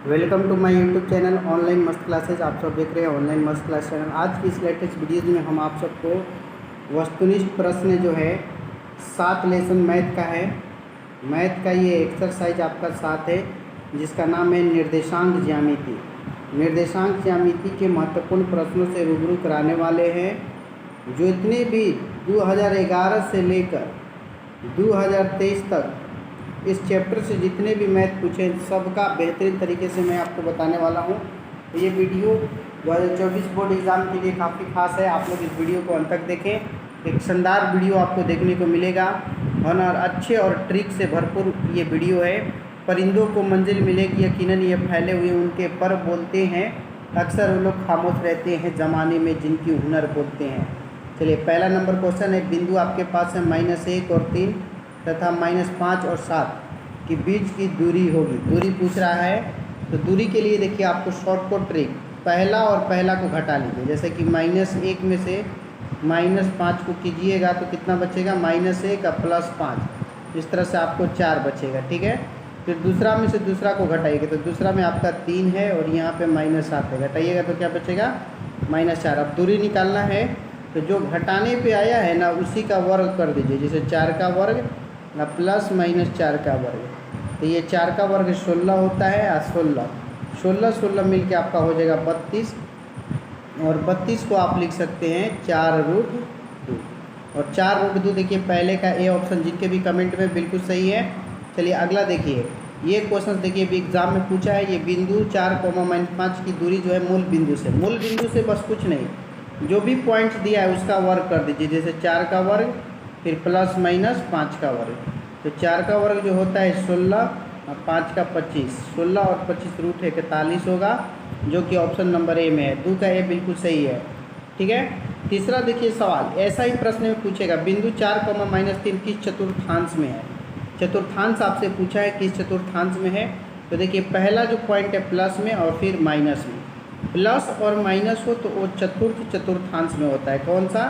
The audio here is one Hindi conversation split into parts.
Welcome to my YouTube channel online मस्त क्लासेज। आप सब देख रहे हैं ऑनलाइन मस्त क्लास चैनल। आज की इस लेटेस्ट वीडियोज़ में हम आप सबको वस्तुनिष्ठ प्रश्न जो है 7 लेसन मैथ का है। मैथ का ये एक्सरसाइज आपका 7 है, जिसका नाम है निर्देशांक ज्यामिति। निर्देशांक ज्यामिति के महत्वपूर्ण प्रश्नों से रूबरू कराने वाले हैं। जो इतने भी 2011 से लेकर 2023 तक इस चैप्टर से जितने भी मैथ पूछे सबका बेहतरीन तरीके से मैं आपको बताने वाला हूँ। तो ये वीडियो 2024 बोर्ड एग्ज़ाम के लिए काफ़ी खास है। आप लोग इस वीडियो को अंत तक देखें, एक शानदार वीडियो आपको देखने को मिलेगा और अच्छे और ट्रिक से भरपूर ये वीडियो है। परिंदों को मंजिल मिलेगी यकीनन ये फैले हुए उनके पर बोलते हैं, अक्सर वो लोग खामोश रहते हैं ज़माने में जिनकी हुनर बोलते हैं। चलिए, पहला नंबर क्वेश्चन है। बिंदु आपके पास है -1 और 3 तथा -5 और 7 के बीच की दूरी होगी। दूरी पूछ रहा है, तो दूरी के लिए देखिए आपको शॉर्टकट ट्रिक, पहला और पहला को घटा लीजिए। जैसे कि -1 में से -5 को कीजिएगा तो कितना बचेगा, -1 और +5, इस तरह से आपको 4 बचेगा। ठीक है, फिर दूसरा में से दूसरा को घटाइएगा तो दूसरा में आपका 3 है और यहाँ पे -7 है, घटाइएगा तो क्या बचेगा, -4। अब दूरी निकालना है तो जो घटाने पे आया है ना उसी का वर्ग कर दीजिए। जैसे 4 का वर्ग ना +-4 का वर्ग, तो ये 4 का वर्ग 16 होता है और 16 मिल के आपका हो जाएगा 32, और 32 को आप लिख सकते हैं 4√2। और 4√2 देखिए पहले का ए ऑप्शन जिनके भी कमेंट में बिल्कुल सही है। चलिए अगला देखिए, ये क्वेश्चन देखिए भी एग्जाम में पूछा है। ये बिंदु 4, -5 की दूरी जो है मूल बिंदु से बस कुछ नहीं, जो भी पॉइंट्स दिया है उसका वर्ग कर दीजिए। जैसे 4 का वर्ग फिर +-5 का वर्ग, तो 4 का वर्ग जो होता है 16 और 5 का 25, 16 और 25 √41 होगा, जो कि ऑप्शन नंबर ए में है। 2 का ए बिल्कुल सही है। ठीक है, तीसरा देखिए सवाल ऐसा ही प्रश्न में पूछेगा। बिंदु 4, -3 किस चतुर्थांश में है। चतुर्थांश आपसे पूछा है किस चतुर्थांश में है। तो देखिए पहला जो पॉइंट है प्लस में और फिर माइनस में, प्लस और माइनस हो तो वो चतुर्थांश में होता है। कौन सा,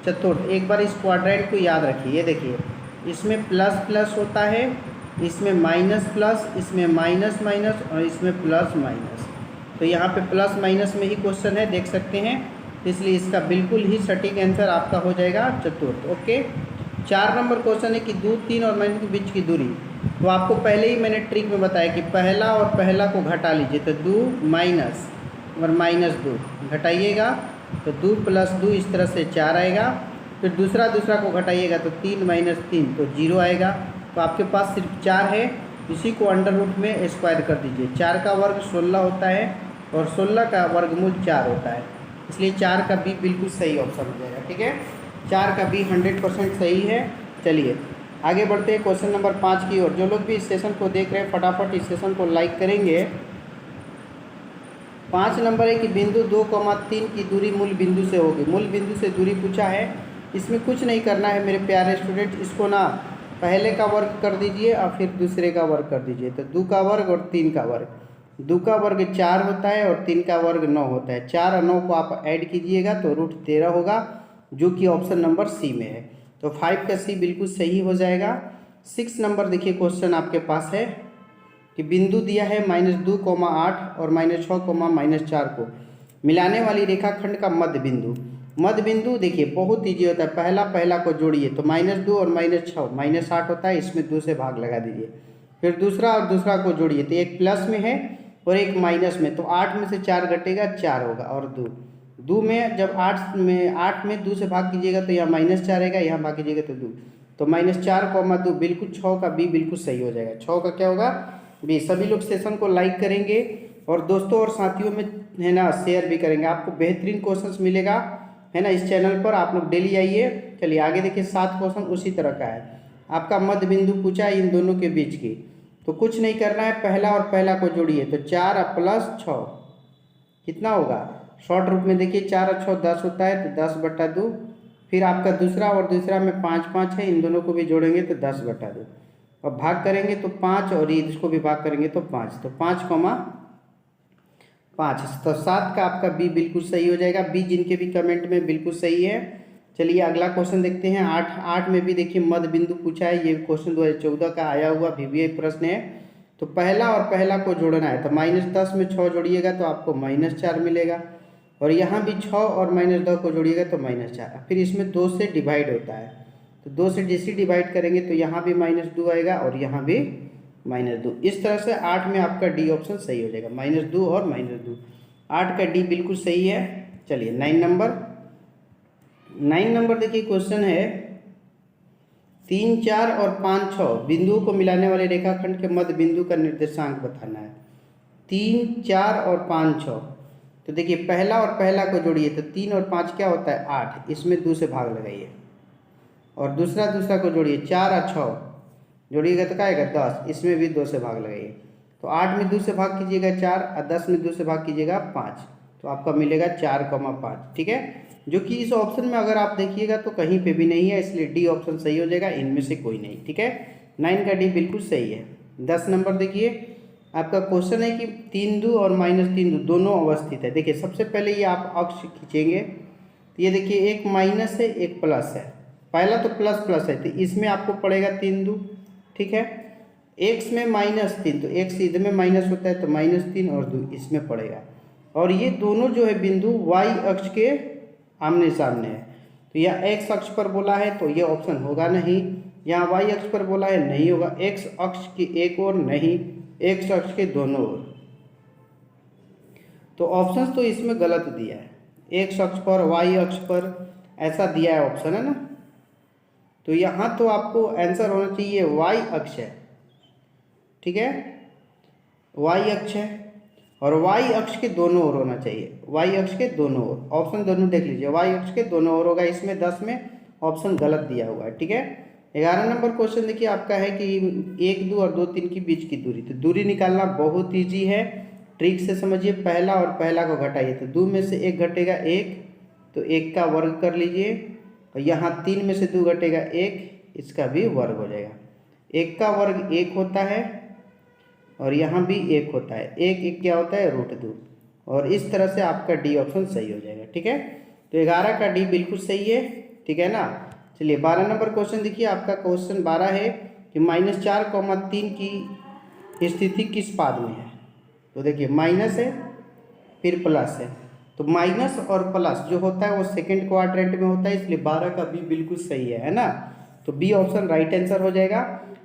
चतुर्थ। एक बार इस क्वाड्रेंट को याद रखिए। ये देखिए इसमें प्लस प्लस होता है, इसमें माइनस प्लस, इसमें माइनस माइनस और इसमें प्लस माइनस। तो यहाँ पे प्लस माइनस में ही क्वेश्चन है, देख सकते हैं, इसलिए इसका बिल्कुल ही सटीक आंसर आपका हो जाएगा चतुर्थ। ओके, 4 नंबर क्वेश्चन है कि 2, 3 और -2 के बीच की दूरी। तो आपको पहले ही मैंने ट्रिक में बताया कि पहला और पहला को घटा लीजिए, तो 2 माइनस और -2 घटाइएगा तो 2 + 2 इस तरह से 4 आएगा। फिर दूसरा को घटाइएगा तो 3 - 3 तो 0 आएगा। तो आपके पास सिर्फ 4 है, इसी को अंडर रूट में स्क्वायर कर दीजिए। 4 का वर्ग 16 होता है और 16 का वर्गमूल 4 होता है, इसलिए 4 का बी बिल्कुल सही ऑप्शन हो जाएगा। ठीक है, 4 का बी 100% सही है। चलिए आगे बढ़ते हैं क्वेश्चन नंबर 5 की ओर। जो लोग भी इस सेशन को देख रहे हैं फटाफट इस सेशन को लाइक करेंगे। 5 नंबर है कि बिंदु 2, 3 की दूरी मूल बिंदु से होगी। मूल बिंदु से दूरी पूछा है, इसमें कुछ नहीं करना है मेरे प्यारे स्टूडेंट। इसको ना पहले का वर्ग कर दीजिए और फिर दूसरे का वर्ग कर दीजिए। तो 2 का वर्ग और 3 का वर्ग, 2 का वर्ग 4 होता है और 3 का वर्ग 9 होता है। 4 और 9 को आप ऐड कीजिएगा तो √13 होगा, जो कि ऑप्शन नंबर सी में है। तो 5 का सी बिल्कुल सही हो जाएगा। 6 नंबर देखिए क्वेश्चन आपके पास है कि बिंदु दिया है -2, 8 और -6, -4 को मिलाने वाली रेखाखंड का मध्य बिंदु देखिए बहुत ईजी होता है। पहला को जोड़िए तो -2 और -6 -8 होता है, इसमें 2 से भाग लगा दीजिए। फिर दूसरा को जोड़िए तो एक प्लस में है और एक माइनस में, तो 8 में से 4 घटेगा 4 होगा और 2 में जब 8 में 2 से भाग कीजिएगा तो यहाँ -4 रहेगा, यहाँ भाग कीजिएगा तो 2, तो -4, 2 बिल्कुल 6 का बी बिल्कुल सही हो जाएगा। 6 का क्या होगा, बी। सभी लोग सेशन को लाइक करेंगे और दोस्तों और साथियों में है ना शेयर भी करेंगे। आपको बेहतरीन क्वेश्चंस मिलेगा है ना इस चैनल पर, आप लोग डेली आइए। चलिए आगे देखिए 7 क्वेश्चन उसी तरह का है। आपका मध्य बिंदु पूछा है इन दोनों के बीच की, तो कुछ नहीं करना है, पहला और पहला को जोड़िए तो 4 + 6 कितना होगा, शॉर्ट रूप में देखिए 4 और 6 10 होता है, तो 10/2। फिर आपका दूसरा में 5 है, इन दोनों को भी जोड़ेंगे तो 10/2। और भाग करेंगे तो 5 और इसको भी भाग करेंगे तो 5, तो 5, 5, तो 7 का आपका बी बिल्कुल सही हो जाएगा। बी जिनके भी कमेंट में बिल्कुल सही है। चलिए अगला क्वेश्चन देखते हैं। 8 में भी देखिए मध्य बिंदु पूछा है। ये क्वेश्चन 2014 का आया हुआ VVI प्रश्न है। तो तो पहला और पहला को जोड़ना है, तो -10 में 6 जोड़िएगा तो आपको -4 मिलेगा, और यहाँ भी 6 और -2 को जोड़िएगा तो -4। फिर इसमें 2 से डिवाइड होता है, तो 2 से जैसे डिवाइड करेंगे तो यहाँ भी -2 आएगा और यहाँ भी -2। इस तरह से 8 में आपका डी ऑप्शन सही हो जाएगा, -2 और -2। 8 का डी बिल्कुल सही है। चलिए 9 नंबर देखिए, क्वेश्चन है 3, 4 और 5, 6 बिंदुओं को मिलाने वाले रेखाखंड के मध्य बिंदु का निर्देशांक बताना है। 3, 4 और 5, 6, तो देखिए पहला और पहला को जोड़िए तो 3 और 5 क्या होता है 8, इसमें 2 से भाग लगाइए, और दूसरा को जोड़िए 4 और 6 जोड़िएगा तो क्या आएगा 10, इसमें भी 2 से भाग लगाइए। तो 8 में 2 से भाग कीजिएगा 4 और 10 में 2 से भाग कीजिएगा 5, तो आपका मिलेगा 4,5। ठीक है, जो कि इस ऑप्शन में अगर आप देखिएगा तो कहीं पे भी नहीं है, इसलिए डी ऑप्शन सही हो जाएगा, इनमें से कोई नहीं। ठीक है, 9 का डी बिल्कुल सही है। 10 नंबर देखिए, आपका क्वेश्चन है कि 3 2 और -3 2 दोनों अवस्थित है। देखिए सबसे पहले ये आप अक्ष खींचेंगे तो ये देखिए एक माइनस है एक प्लस है, पहला तो प्लस प्लस है तो इसमें आपको पड़ेगा 3 2। ठीक है, एक्स में -3 तो एक्स इधर में माइनस होता है तो -3 और 2 इसमें पड़ेगा, और ये दोनों जो है बिंदु वाई अक्ष के आमने सामने है, तो यह एक्स अक्ष पर बोला है तो ये ऑप्शन होगा नहीं, यहाँ वाई अक्ष पर बोला है नहीं होगा, एक्स अक्ष की एक ओर नहीं, एक्स अक्ष के दोनों ओर, तो ऑप्शन तो इसमें गलत दिया है, एक्स अक्ष पर वाई अक्ष पर ऐसा दिया है ऑप्शन, है ना। तो यहाँ तो आपको आंसर होना चाहिए वाई अक्ष है। ठीक है, वाई अक्ष है और वाई अक्ष के दोनों ओर होना चाहिए, वाई अक्ष के दोनों ओर, ऑप्शन दोनों देख लीजिए, वाई अक्ष के दोनों ओर होगा, इसमें 10 में ऑप्शन गलत दिया हुआ है। ठीक है, 11 नंबर क्वेश्चन देखिए आपका है कि 1 2 और 2 3 की बीच की दूरी, तो दूरी निकालना बहुत ईजी है, ट्रिक से समझिए। पहला और पहला को घटाइए तो 2 में से 1 घटेगा 1, तो 1 का वर्ग कर लीजिए, और यहाँ 3 में से 2 घटेगा 1, इसका भी वर्ग हो जाएगा। 1 का वर्ग 1 होता है और यहाँ भी 1 होता है, 1 क्या होता है √2, और इस तरह से आपका डी ऑप्शन सही हो जाएगा। ठीक है, तो 11 का डी बिल्कुल सही है। ठीक है ना। चलिए 12 नंबर क्वेश्चन देखिए, आपका क्वेश्चन 12 है कि -4,3 की स्थिति किस पाद में है। तो देखिए माइनस है फिर प्लस है, तो माइनस और प्लस जो होता है वो सेकंड क्वाड्रेंट में होता है, इसलिए 12 का बी बिल्कुल सही है ना। तो बी ऑप्शन राइट आंसर हो जाएगा।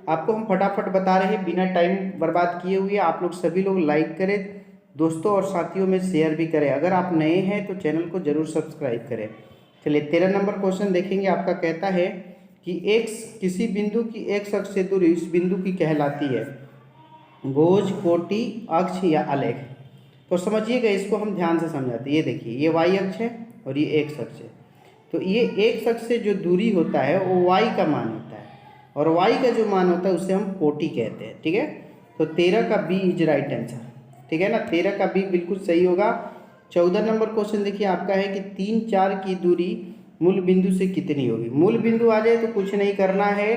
आपको हम फटाफट बता रहे हैं बिना टाइम बर्बाद किए हुए, आप लोग सभी लोग लाइक करें, दोस्तों और साथियों में शेयर भी करें, अगर आप नए हैं तो चैनल को जरूर सब्सक्राइब करें। चलिए 13 नंबर क्वेश्चन देखेंगे, आपका कहता है कि एक्स किसी बिंदु की एक्स अक्ष से दूरी इस बिंदु की कहलाती है भुज, कोटि, अक्ष या आलेख। तो समझिएगा, इसको हम ध्यान से समझाते हैं। ये देखिए ये वाई अक्ष है और ये एक्स अक्ष है, तो ये एक्स अक्ष से जो दूरी होता है वो वाई का मान होता है, और वाई का जो मान होता है उसे हम कोटि कहते हैं। ठीक है, तो 13 का बी इज राइट आंसर। ठीक है ना, 13 का बी बिल्कुल सही होगा। 14 नंबर क्वेश्चन देखिए आपका है कि 3 4 की दूरी मूल बिंदु से कितनी होगी। मूल बिंदु आ जाए तो कुछ नहीं करना है,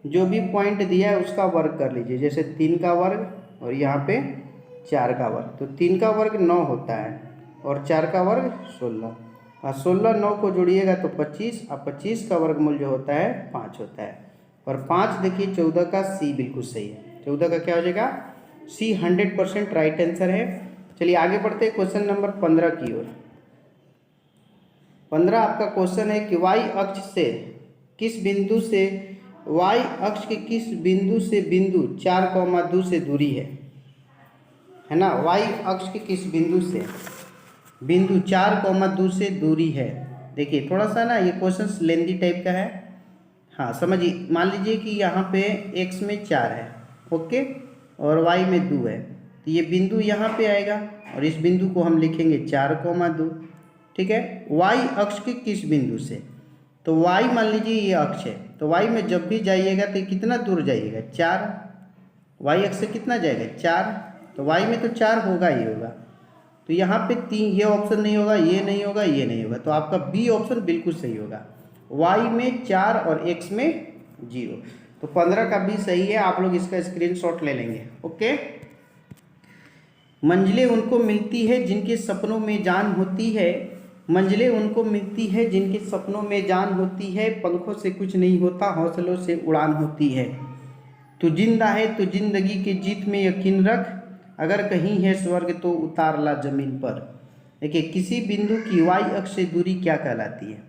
जो भी पॉइंट दिया है उसका वर्ग कर लीजिए, जैसे 3 का वर्ग और यहाँ पे 4 का वर्ग, तो 3 का वर्ग 9 होता है और 4 का वर्ग 16, और 16 9 को जोड़िएगा तो 25, और 25 का वर्गमूल जो होता है 5 होता है, और 5 देखिए 14 का सी बिल्कुल सही है। 14 का क्या हो जाएगा सी, 100% राइट आंसर है। चलिए आगे बढ़ते हैं क्वेश्चन नंबर 15 की ओर। 15 आपका क्वेश्चन है कि वाई अक्ष से किस बिंदु से वाई अक्ष के किस बिंदु से बिंदु 4,2 से दूरी है ना। वाई अक्ष के किस बिंदु से बिंदु 4,2 से दूरी है। देखिए थोड़ा सा ना ये क्वेश्चन लेंदी टाइप का है, हाँ समझिए। मान लीजिए कि यहाँ पे x में 4 है, ओके, और y में 2 है, तो ये बिंदु यहाँ पे आएगा और इस बिंदु को हम लिखेंगे 4,2। ठीक है, y अक्ष के किस बिंदु से, तो y मान लीजिए ये अक्ष है, तो y में जब भी जाइएगा तो कितना दूर जाइएगा 4, y अक्ष से कितना जाएगा 4, तो y में तो 4 होगा ही होगा, तो यहाँ पे 3, ये ऑप्शन नहीं होगा, ये नहीं होगा, ये नहीं होगा, तो आपका बी ऑप्शन बिल्कुल सही होगा, y में 4 और x में 0। तो 15 का बी सही है, आप लोग इसका स्क्रीनशॉट ले लेंगे। ओके, मंजिलें उनको मिलती है जिनके सपनों में जान होती है, मंजिलें उनको मिलती है जिनके सपनों में जान होती है, पंखों से कुछ नहीं होता हौसलों से उड़ान होती है। तू जिंदा है तो जिंदगी की जीत में यकीन रख, अगर कहीं है स्वर्ग तो उतार ला जमीन पर। देखिए किसी बिंदु की वाई अक्ष से दूरी क्या कहलाती है,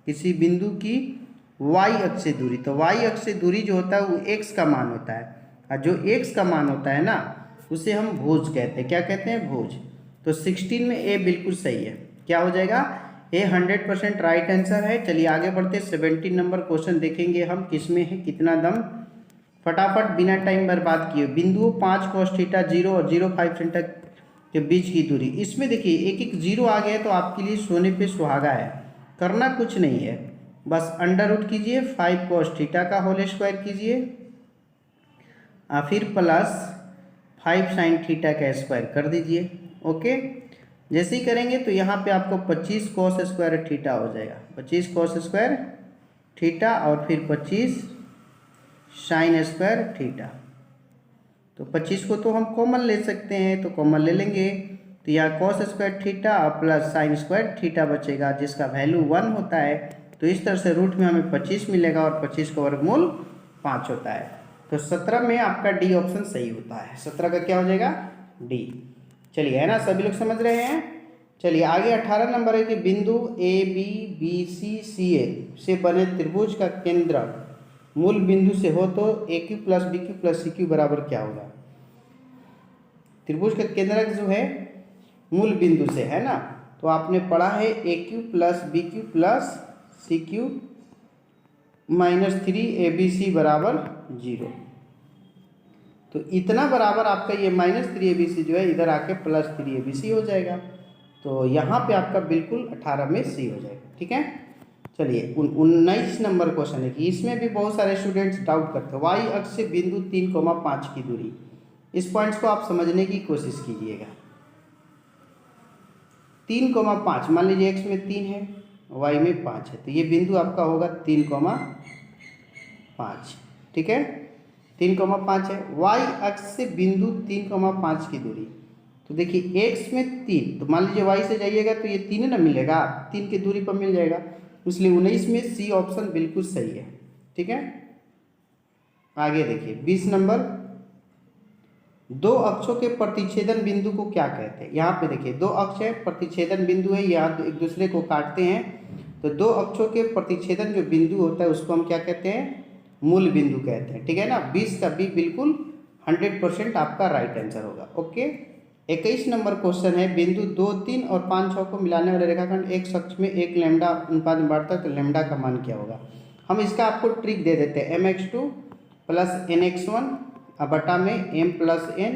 किसी बिंदु की वाई अक्ष से दूरी, तो वाई अक्ष से दूरी जो होता है वो एक्स का मान होता है, और जो एक्स का मान होता है ना उसे हम भुज कहते हैं। क्या कहते हैं? भुज। तो 16 में ए बिल्कुल सही है। क्या हो जाएगा? ए 100% राइट आंसर है। चलिए आगे बढ़ते 17 नंबर क्वेश्चन देखेंगे हम किसमें है कितना दम। फटाफट बिना टाइम बर्बाद किए, बिंदुओं 5 cos थीटा 0 और 0.5 सेंटर के बीच की दूरी। इसमें देखिए एक एक जीरो आ गया तो आपके लिए सोने पे सुहागा है, करना कुछ नहीं है, बस अंडर रूट कीजिए 5 cos थीटा का होल स्क्वायर कीजिए, फिर प्लस 5 sin थीटा का स्क्वायर कर दीजिए। ओके, जैसे ही करेंगे तो यहाँ पे आपको 25 cos स्क्वायर थीटा हो जाएगा, 25 cos स्क्वायर थीटा और फिर 25 sin स्क्वायर थीटा। तो 25 को तो हम कॉमन ले सकते हैं, तो कॉमन ले लेंगे तो यहाँ cos स्क्वायर थीटा और प्लस sin स्क्वायर थीटा बचेगा जिसका वैल्यू 1 होता है। तो इस तरह से रूट में हमें 25 मिलेगा और 25 का वर्गमूल 5 होता है। तो 17 में आपका डी ऑप्शन सही होता है। 17 का क्या हो जाएगा? डी। चलिए, है ना, सभी लोग समझ रहे हैं। चलिए आगे 18 नंबर है कि बिंदु ए बी बी सी सी ए से बने त्रिभुज का केंद्र मूल बिंदु से हो तो A cube plus B cube plus C cube बराबर क्या होगा। त्रिभुज का केंद्रक जो है मूल बिंदु से है ना, तो आपने पढ़ा है A cube plus B cube plus C cube -3 A B C बराबर 0। तो इतना बराबर आपका ये -3 ए बी सी जो है इधर आके +3 ए बी सी हो जाएगा। तो यहाँ पे आपका बिल्कुल 18 में सी हो जाएगा। ठीक है, चलिए 19 नंबर क्वेश्चन है कि इसमें भी बहुत सारे स्टूडेंट्स डाउट करते हैं। वाई अक्ष से बिंदु 3,5 की दूरी, इस पॉइंट्स को आप समझने की कोशिश कीजिएगा। 3,5 मान लीजिए एक्स में 3 है वाई में 5 है, तो ये बिंदु आपका होगा 3,5। ठीक है, 3,5 है। वाई अक्ष से बिंदु 3,5 की दूरी, तो देखिए एक्स में 3, तो मान लीजिए वाई से जाइएगा तो ये 3 ना मिलेगा, 3 की दूरी पर मिल जाएगा, इसलिए 19 में सी ऑप्शन बिल्कुल सही है। ठीक है, आगे देखिए 20 नंबर, दो अक्षों के प्रतिच्छेदन बिंदु को क्या कहते हैं। यहाँ पे देखिए दो अक्ष है, प्रतिच्छेदन बिंदु है, यहाँ एक दूसरे को काटते हैं, तो दो अक्षों के प्रतिच्छेदन जो बिंदु होता है उसको हम क्या कहते हैं? मूल बिंदु कहते हैं। ठीक है ना, 20 का बी बिल्कुल 100% आपका राइट आंसर होगा। ओके, 21 नंबर क्वेश्चन है, बिंदु 2, 3 और 5, 6 को मिलाने वाले रेखाखंड एक अक्ष में एक लैम्डा अनुपात में बांटता है, तो लैम्डा का मान क्या होगा। हम इसका आपको ट्रिक दे देते हैं, mx2 प्लस nx1 बटा में m प्लस n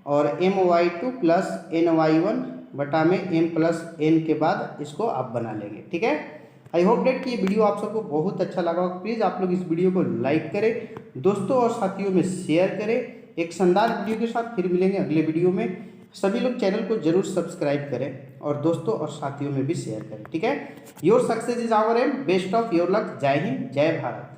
और my2 प्लस ny1 बटा में m प्लस n के बाद इसको आप बना लेंगे। ठीक है, आई होप डेट कि ये वीडियो आप सबको बहुत अच्छा लगा होगा। प्लीज़ आप लोग इस वीडियो को लाइक करें, दोस्तों और साथियों में शेयर करें। एक शानदार वीडियो के साथ फिर मिलेंगे अगले वीडियो में। सभी लोग चैनल को जरूर सब्सक्राइब करें और दोस्तों और साथियों में भी शेयर करें। ठीक है, your success is our aim, best of your luck. जय हिंद, जय भारत।